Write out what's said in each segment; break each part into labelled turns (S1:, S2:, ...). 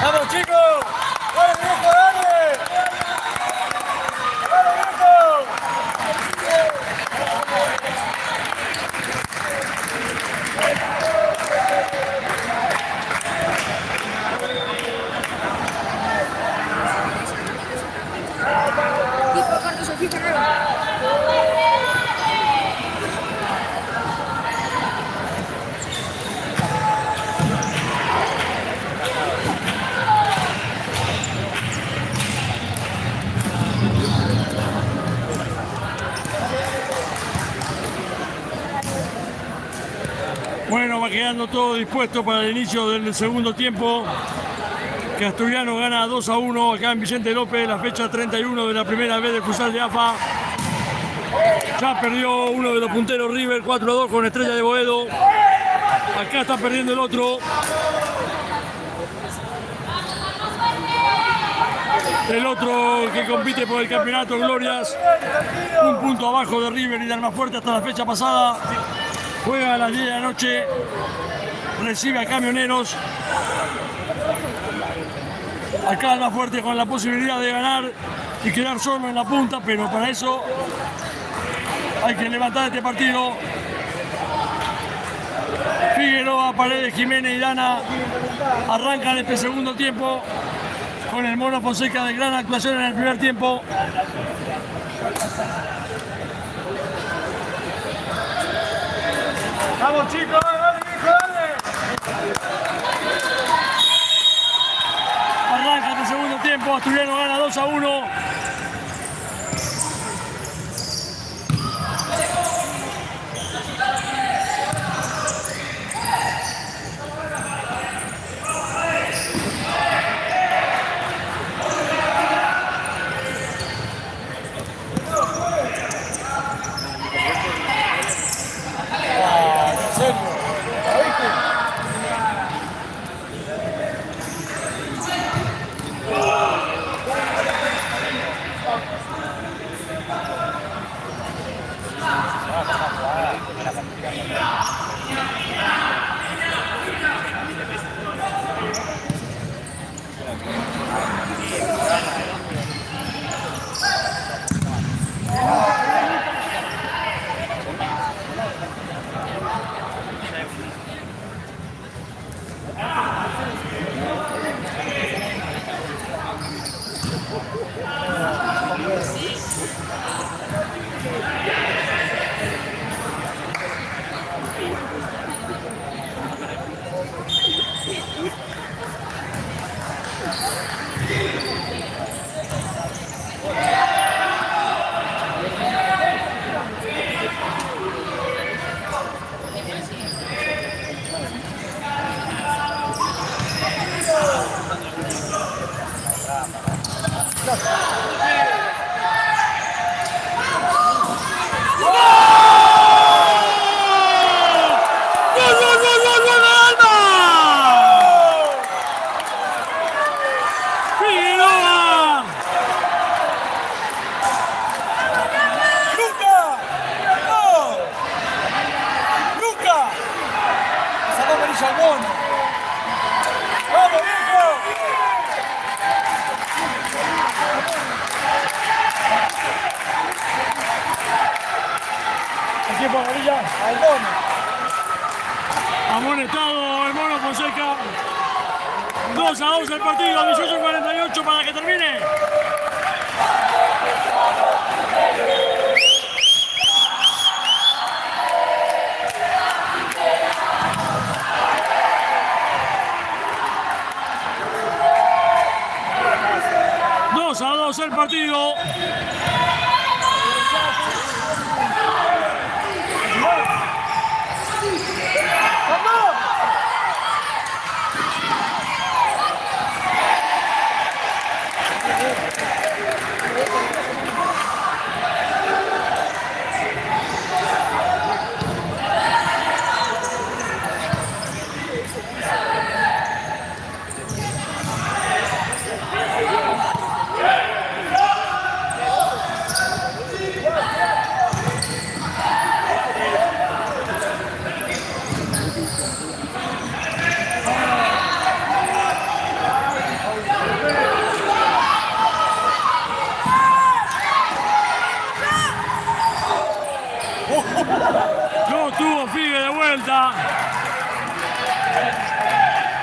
S1: ¡Vamos, chicos! ¡Dale, viejo, dale! ¡Dale, viejo!
S2: Tipo, corto su ficha,
S3: Bueno, va quedando todo dispuesto para el inicio del segundo tiempo. Que Asturiano gana 2-1 acá en Vicente López, la fecha 31 de la primera vez de futsal de AFA. Ya perdió uno de los punteros River 4-2 con Estrella de Boedo. Acá está perdiendo el otro. El otro que compite por el campeonato, Glorias, un punto abajo de River y de Almafuerte hasta la fecha pasada. Juega a las 10 de la noche, recibe a Camioneros. Acá Almafuerte con la posibilidad de ganar y quedar solo en la punta, pero para eso hay que levantar este partido. Figueroa, Paredes, Jiménez y Dana arrancan este segundo tiempo con el Mono Fonseca de gran actuación en el primer tiempo.
S1: ¡Vamos, chicos! ¡Dale, viejo, dale!
S3: Arranca este segundo tiempo, Asturiano gana 2-1. Amonestado el Mono Fonseca. 2-2 el partido, 18-48 para que termine. El partido.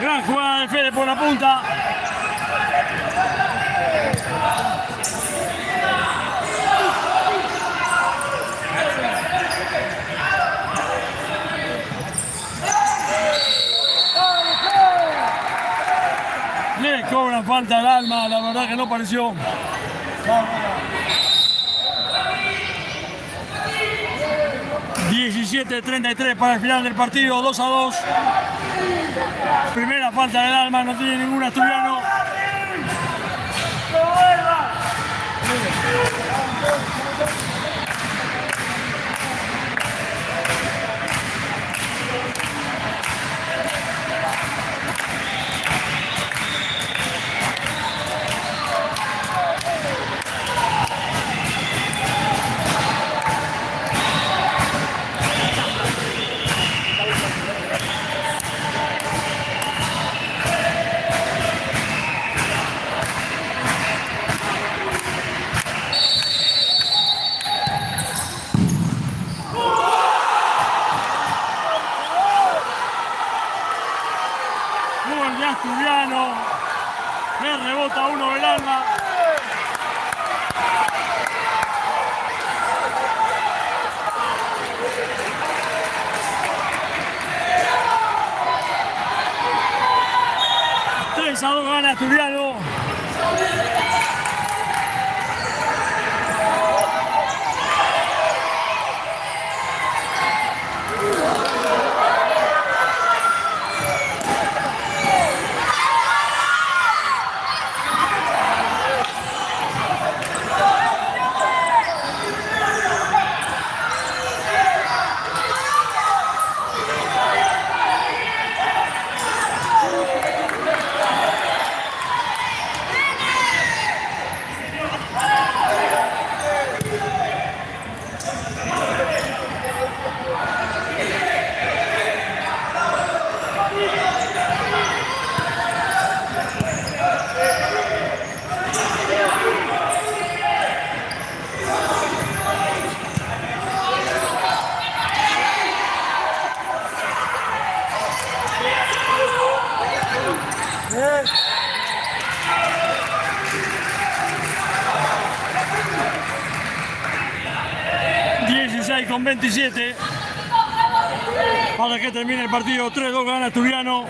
S3: Gran jugada de Fede por la punta. Le cobran falta al Alma, la verdad que no pareció. 17-33 para el final del partido, 2-2. Primera falta del Alma, no tiene ningún asturiano. Gol de asturiano. Le rebota uno del Alma. Tres a 2 gana asturiano. Con 27 para que termine el partido. 3-2 gana asturiano.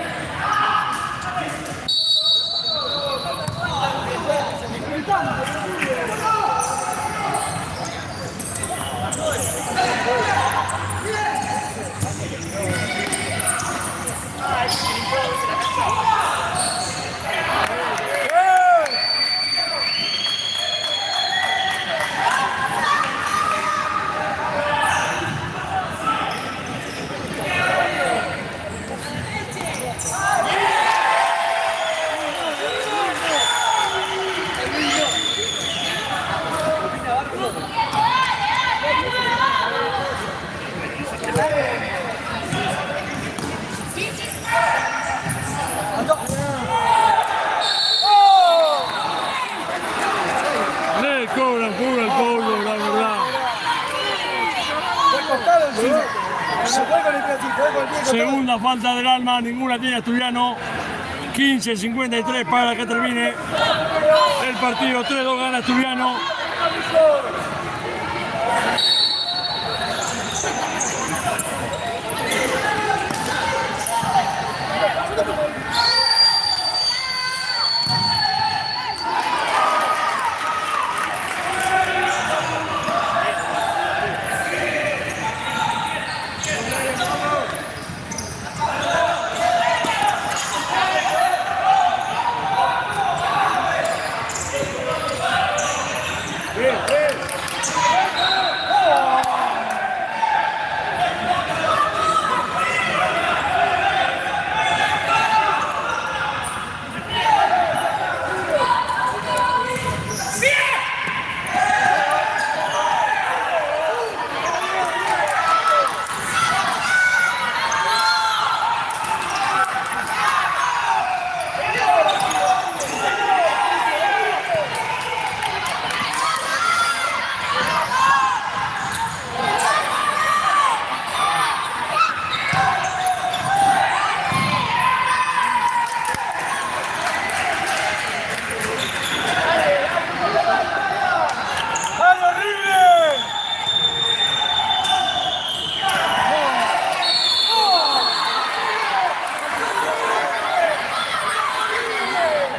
S3: Cobra el pollo, la verdad. Segunda falta del Alma, ninguna tiene asturiano. 15-53 para que termine el partido. 3-2 gana asturiano.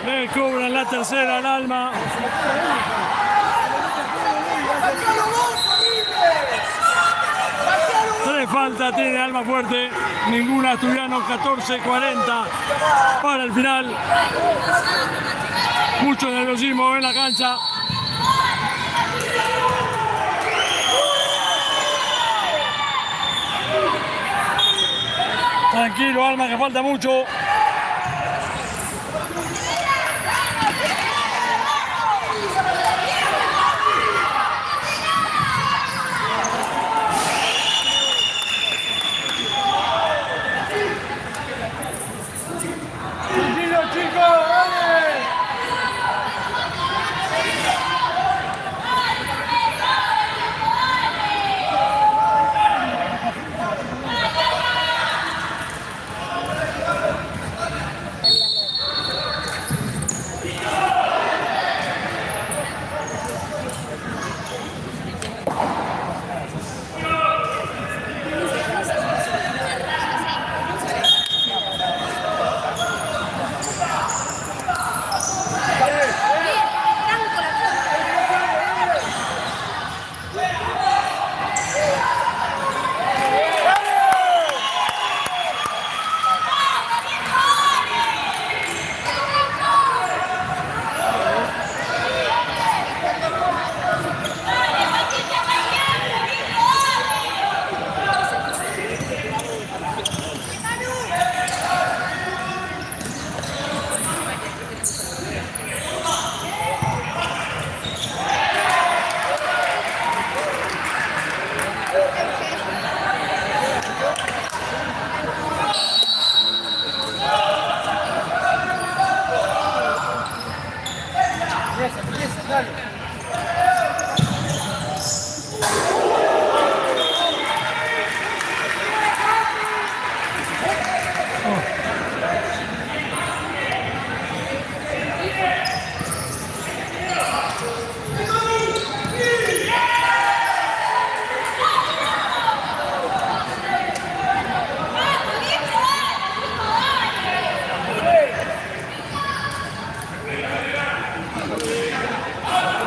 S3: Le cobran la tercera al Alma. 3 faltas tiene Alma Fuerte. Ninguna Asturiano. 14-40 para el final. Mucho nerviosismo en la cancha. Tranquilo, Alma, que falta mucho.
S1: Tranquilo, chicos, dale.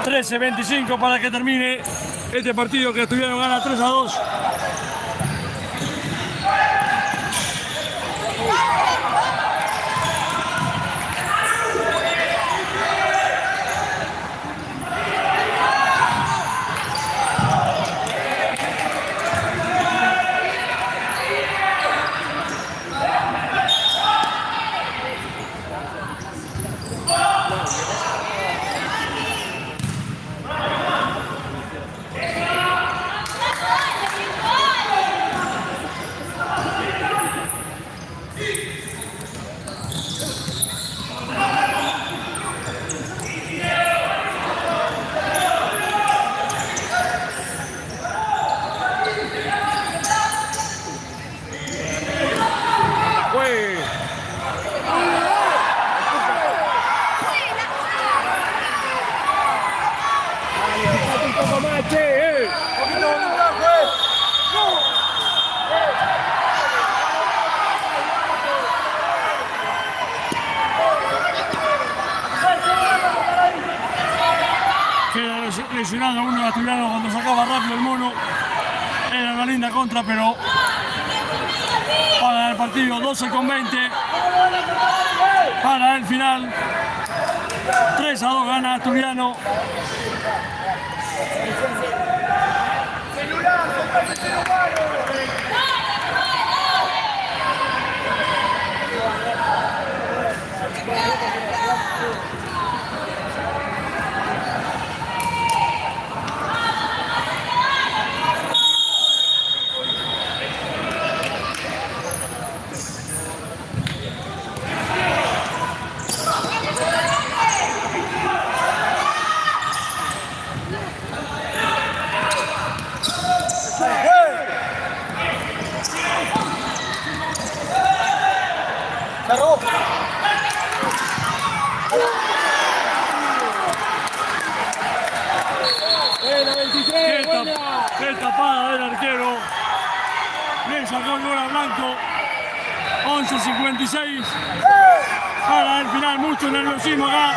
S3: $13-25 para que termine este partido, que Asturiano gana 3-2. Lesionado uno de Asturiano cuando sacaba rápido el mono. Era una linda contra, pero para el partido 12-20 para el final. 3-2 gana Asturiano. Qué tapada del arquero. Le sacó el gol a Blanco. 11-56. para el final, mucho nerviosismo acá.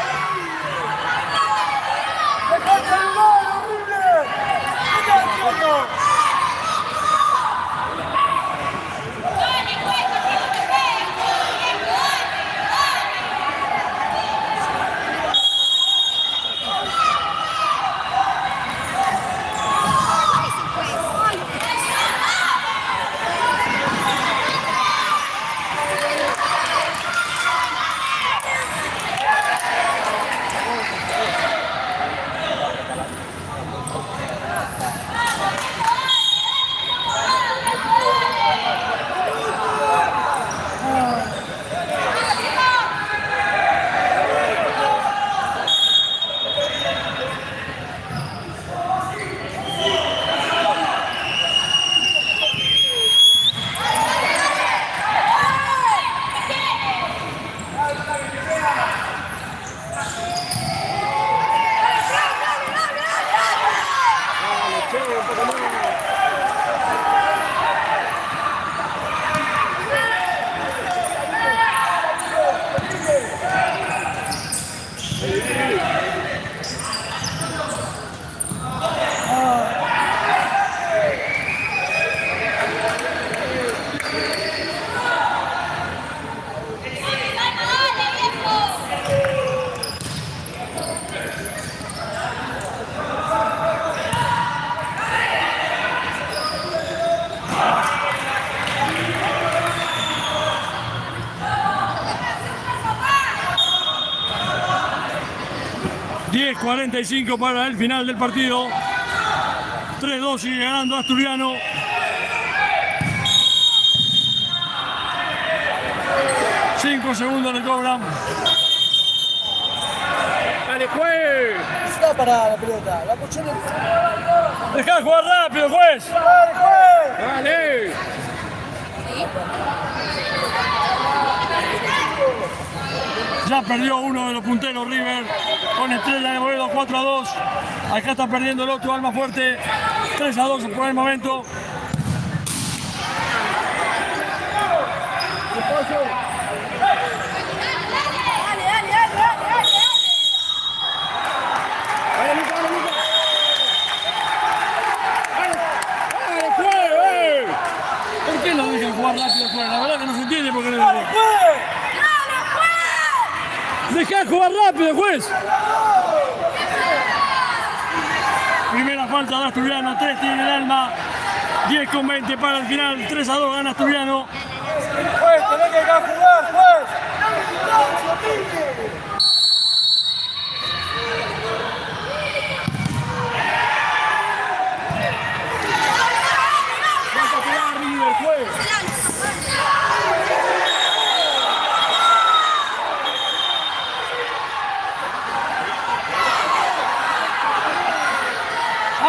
S1: ¡Dejate el gol, horrible! ¿Qué estás haciendo?
S3: $10:45 para el final del partido. 3-2 sigue ganando Asturiano. Cinco segundos le cobran.
S1: ¡Dale, juez!
S2: Está parada la pelota, la puchó en el...
S3: ¡Dejá jugar rápido, juez!
S2: ¡Dale, juez!
S1: ¡Dale!
S3: Ya perdió uno de los punteros River con Estrella de Boedo 4-2. Acá está perdiendo el otro Alma Fuerte 3-2 por el momento.
S1: ¡Dale, juez!
S3: ¿Por qué no dejan jugar rápido fuera? La verdad que no se entiende por qué no dejan. ¡Dejá jugar rápido, juez! Primera falta de Asturiano, 3 tiene el Alma. 10:20 para el final, 3-2 gana Asturiano.
S2: Juez, tenés que dejar jugar, juez.
S1: ¡Vas a jugar, River, juez!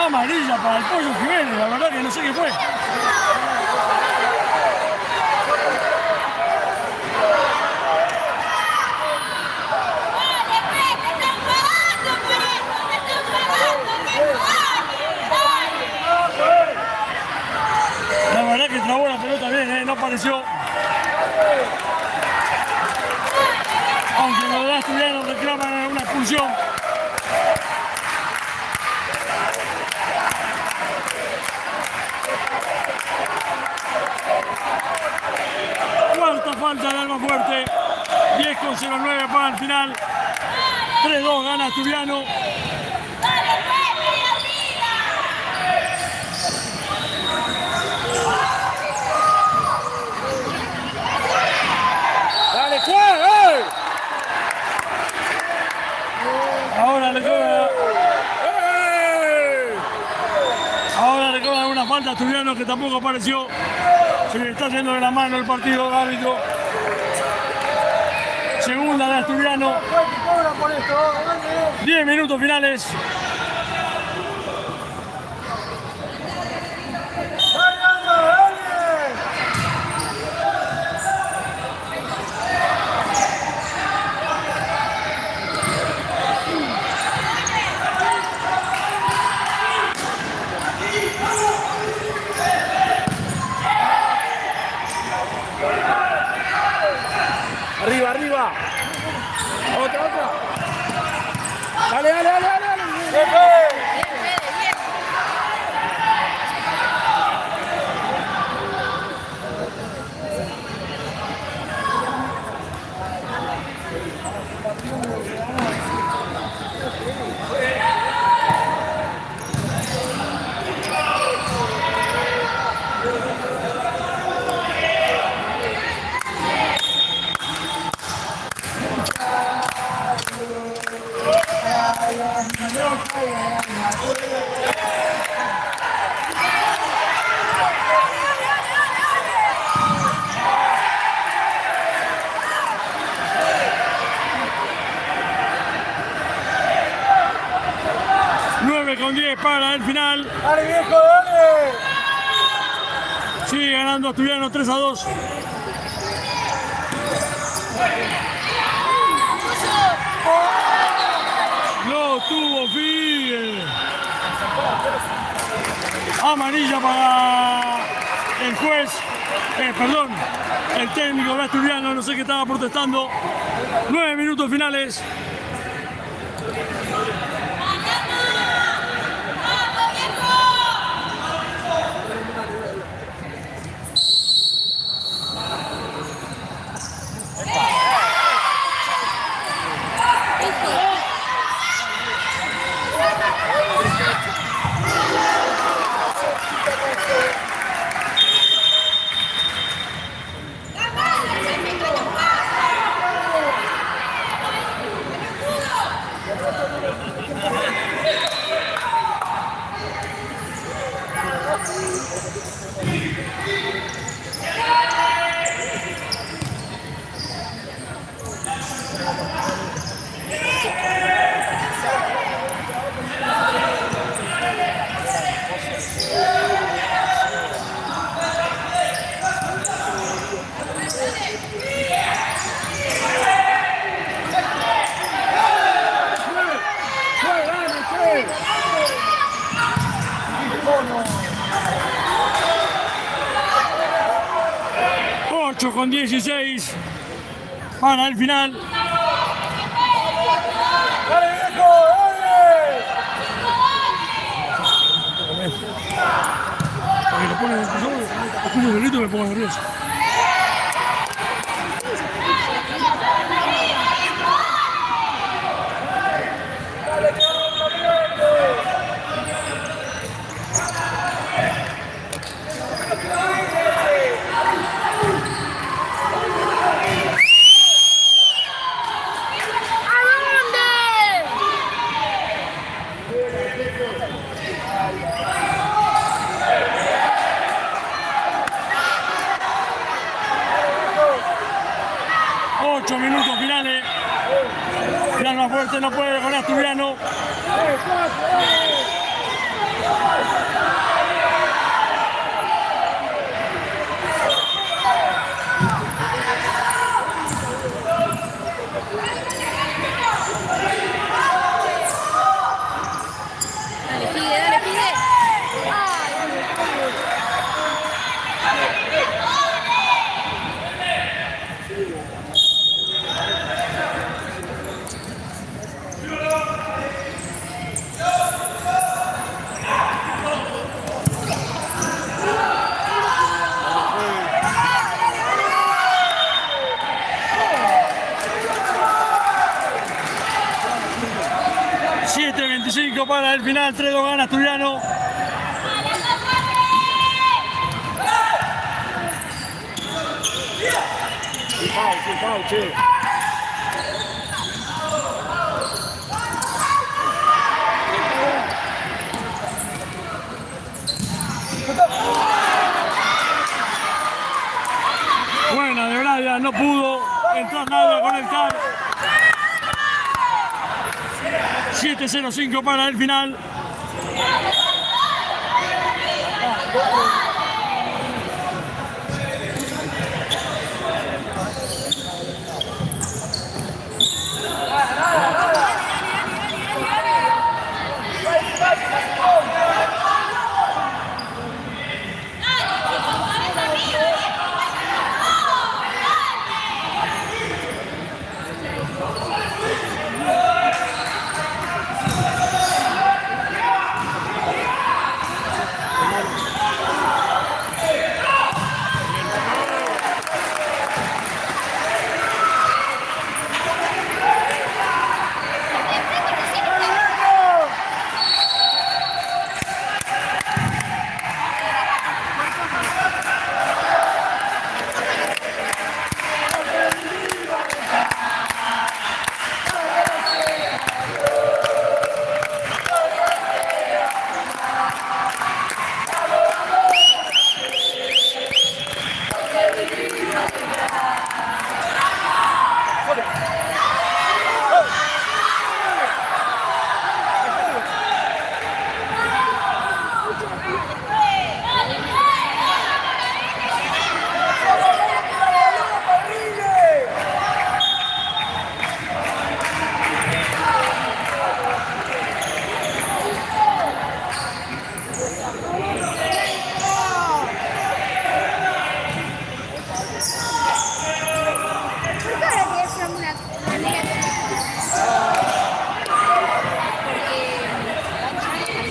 S3: Amarilla para el Pollo Jiménez, la verdad que no sé qué fue. La verdad que trabó la pelota bien, no apareció. Aunque los de Asturiano reclaman una expulsión. Cuarta falta de Alma Fuerte. 10:09 para el final. 3-2 gana Asturiano.
S1: ¡Dale, juez!
S3: Ahora le cobra. Ahora le cobran una falta a Asturiano que tampoco apareció. Se le está yendo de la mano el partido árbitro. Segunda de Asturiano. 10 minutos finales.
S1: ¡Arriba, arriba!
S2: Dale, dale, dale, dale.
S1: Jefe.
S3: Con 10 para el final.
S2: Dale, viejo, dale.
S3: Sigue ganando Asturiano 3-2. Lo tuvo Figue. Amarilla para el juez. Perdón, el técnico de Asturiano, no sé qué estaba protestando. 9 minutos finales. Con 16 para el final.
S2: Dale, viejo, dale.
S3: Porque lo ponen en el escucho el grito y me pongo nervioso. Minutos finales. Ya más fuerte no puede con Asturiano.
S1: Dale, Figue, dale, Figue.
S3: Para el final, 3-2 gana Asturiano. Buena de Brian, no pudo entrar nada con el CAR. 7-0-5 para el final.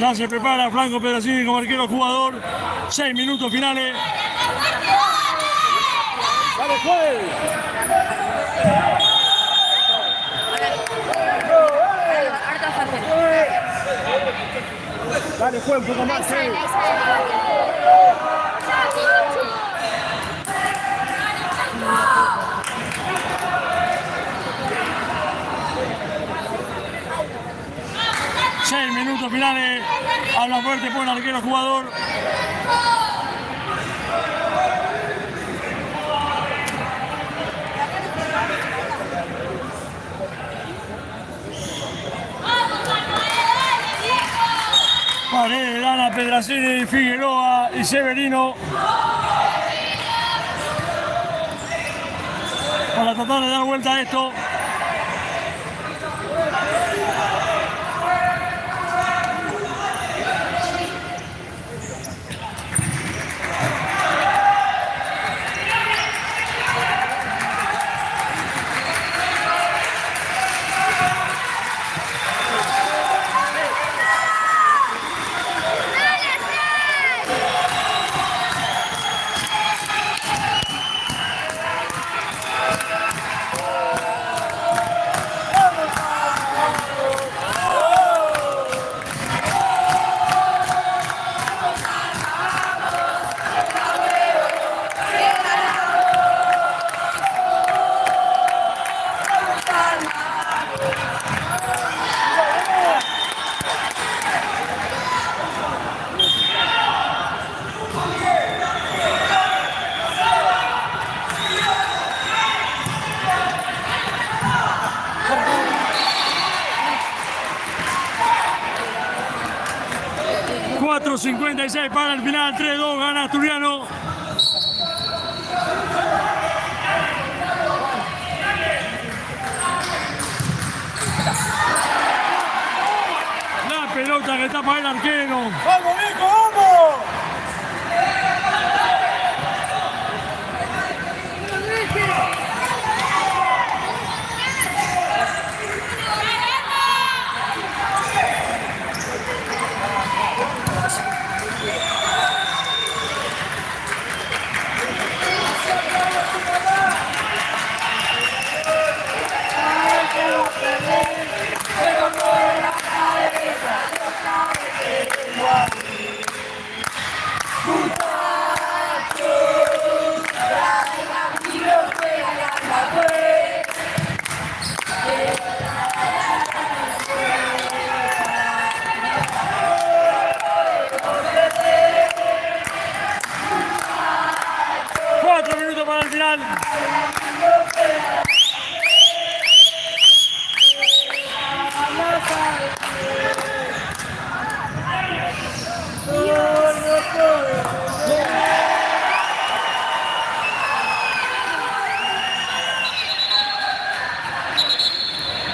S3: Ya se prepara Franco Pedrazzini como arquero jugador. 6 minutos finales.
S2: Dale, juez. Dale, juez, un poco más.
S3: Seis minutos finales. Habla fuerte por el arquero jugador. Paredes, Dana, Pedrazzini, Figueroa y Severino. Para tratar de dar vuelta a esto. .56 para el final, 3-2, gana Asturiano. La pelota que tapa el arquero.
S2: ¡Vamos, Nico, vamos!
S3: Para el final.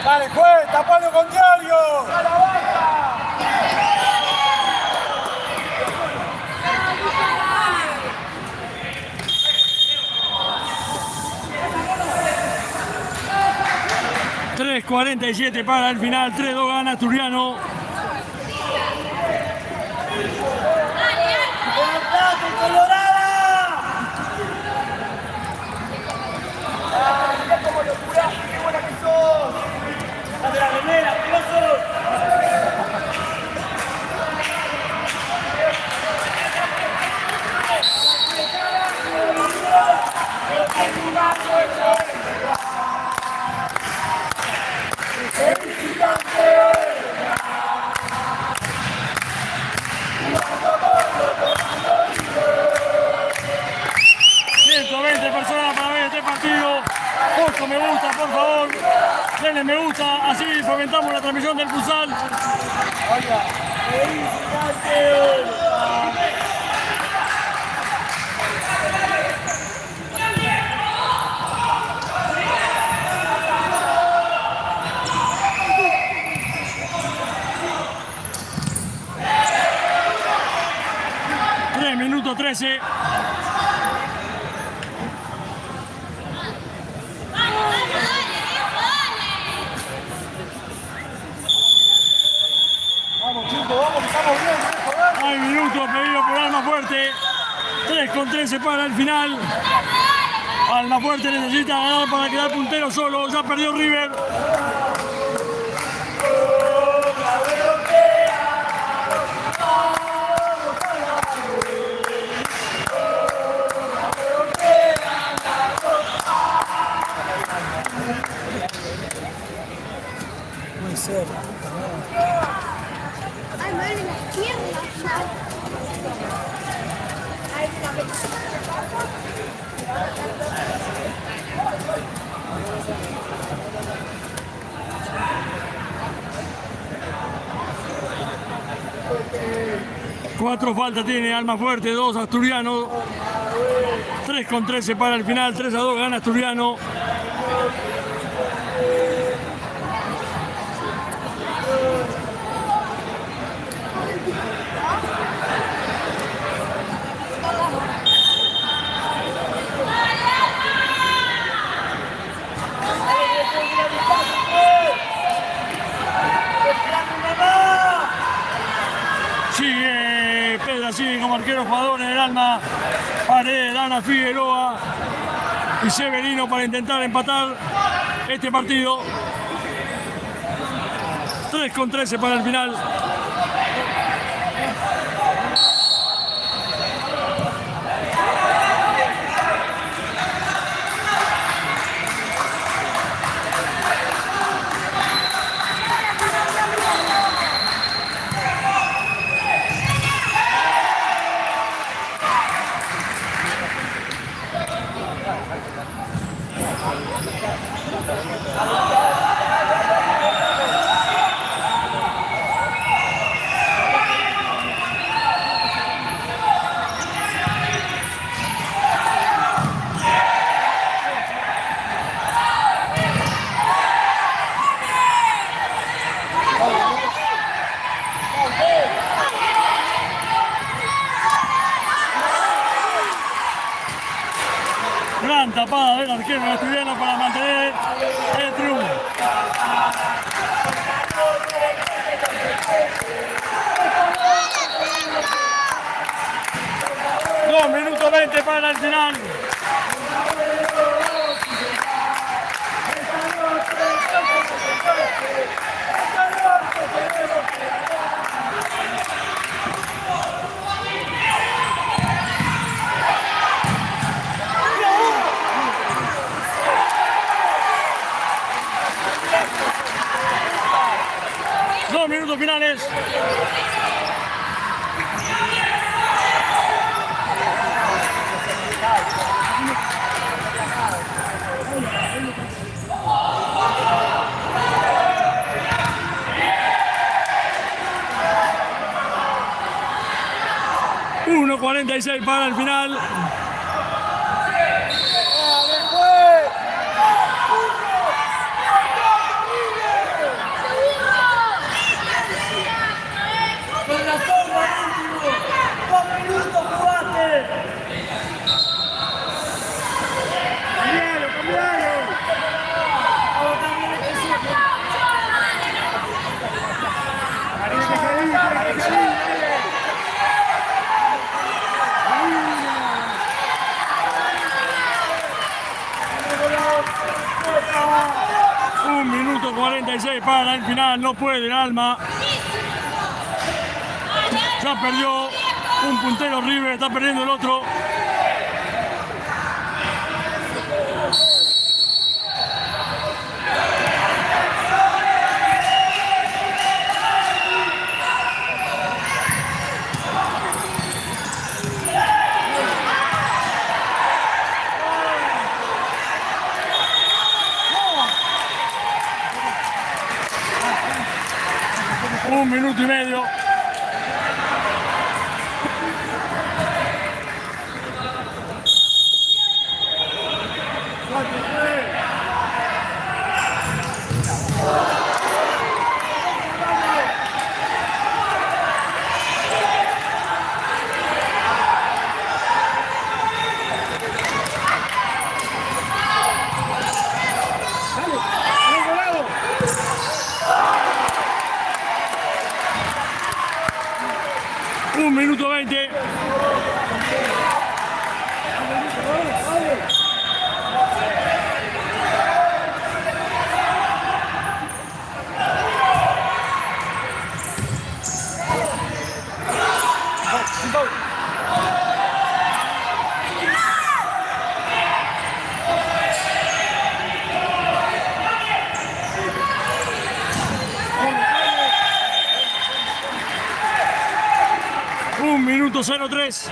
S2: Dale, juez, tapalo con Diario.
S3: 3:47 para el final, 3-2 gana Asturiano. Personas para ver este partido. Poco me gusta, por favor. Denle me gusta, así fomentamos la transmisión del futsal. Minuto 13.
S2: Vamos, chicos, vamos.
S3: Hay minutos pedido por Almafuerte. 3:13 para el final. Almafuerte necesita ganar para quedar puntero solo. Ya perdió River.
S2: Puede ser.
S1: Ay, me duele las piernas ya. Ay,
S3: Cuatro faltas tiene Almafuerte, 2 Asturiano. 3:13 para el final, 3-2 gana Asturiano. Sigue Pedra, sigue como arquero jugador en el Alma. Paredes, Dana, Figueroa y Severino para intentar empatar este partido. 3:13 para el final. Gran tapada del arquero asturiano para mantener el triunfo. Dos minutos 20 para el final. Dos minutos finales. $1:46 para el final.
S2: Con la sombra último. 2 minutos jugaste. Cambialo, cambialo. Ahora también hay que decirlo.
S3: Un minuto 46 para el final, no puede el Alma. Ya perdió un puntero River, está perdiendo el otro. Un minuto y medio. 1 minuto 20. Un minuto 03.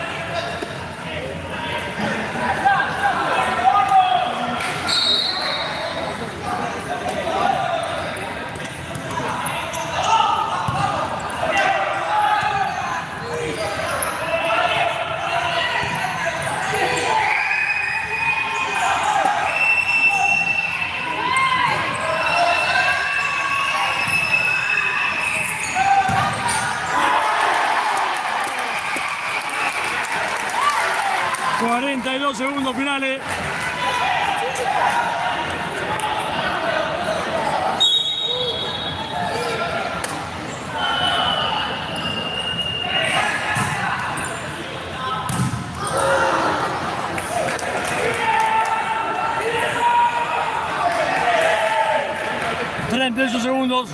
S3: ...42 segundos finales. ...38 segundos.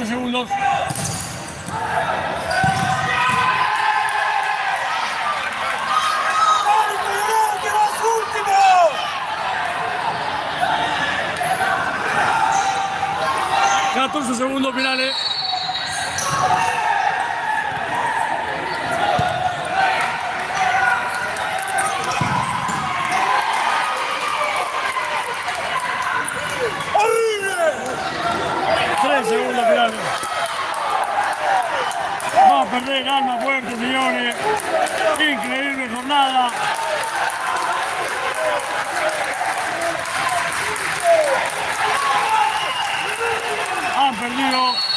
S3: Segundos.
S1: ¡Que los últimos!
S3: 14 segundos finales. Segundos finales. Va a perder Alma Fuerte, señores. Increíble jornada. Han perdido.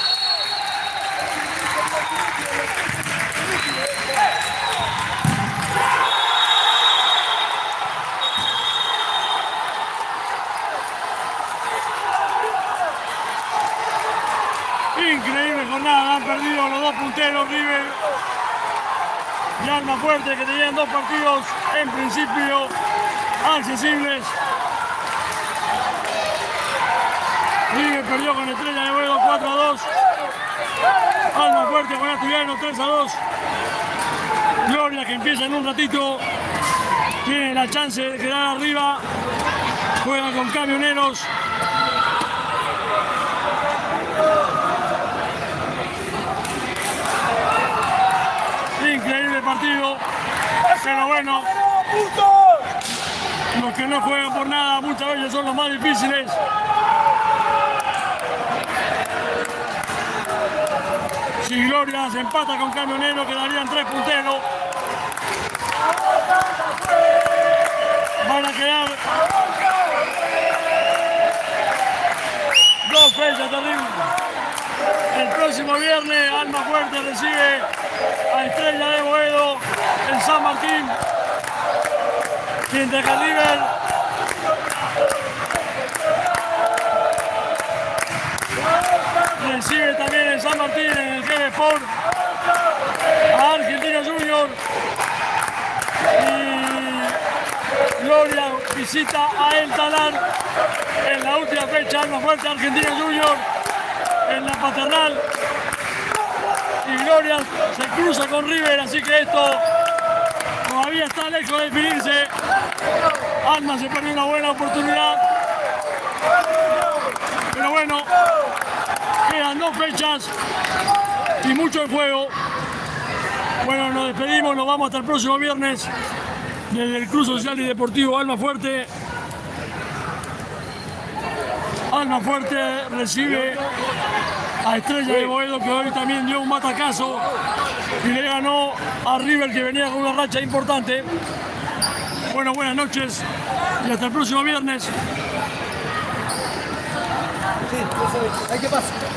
S3: Increíble jornada, han perdido los dos punteros, River y Alma Fuerte, que tenían dos partidos en principio accesibles. River perdió con Estrella de Boedo 4-2. Alma Fuerte con Asturiano 3-2. Gloria, que empieza en un ratito, tiene la chance de quedar arriba. Juega con Camioneros. Increíble partido, pero bueno, los que no juegan por nada muchas veces son los más difíciles. Si Gloria se empata con Camionero, quedarían 3 punteros. Van a quedar 2 fechas terribles. El próximo viernes Alma Fuerte recibe a Estrella de Boedo en San Martín, mientras que River recibe también en San Martín, en el GB Sport, a Argentinos Juniors, y Gloria visita a El Talar en la última fecha. Alma Fuerte, Argentinos Juniors en la Paternal, y Gloria se cruza con River, así que esto todavía está lejos de definirse. Alma se perdió una buena oportunidad, pero bueno, quedan 2 fechas y mucho en juego. Bueno, nos despedimos, nos vamos hasta el próximo viernes desde el Club Social y Deportivo Alma Fuerte. Alma Fuerte recibe a Estrella de Boedo, que hoy también dio un batacazo y le ganó a River, que venía con una racha importante. Bueno, buenas noches y hasta el próximo viernes.
S1: Sí, eso es. Hay que pasar.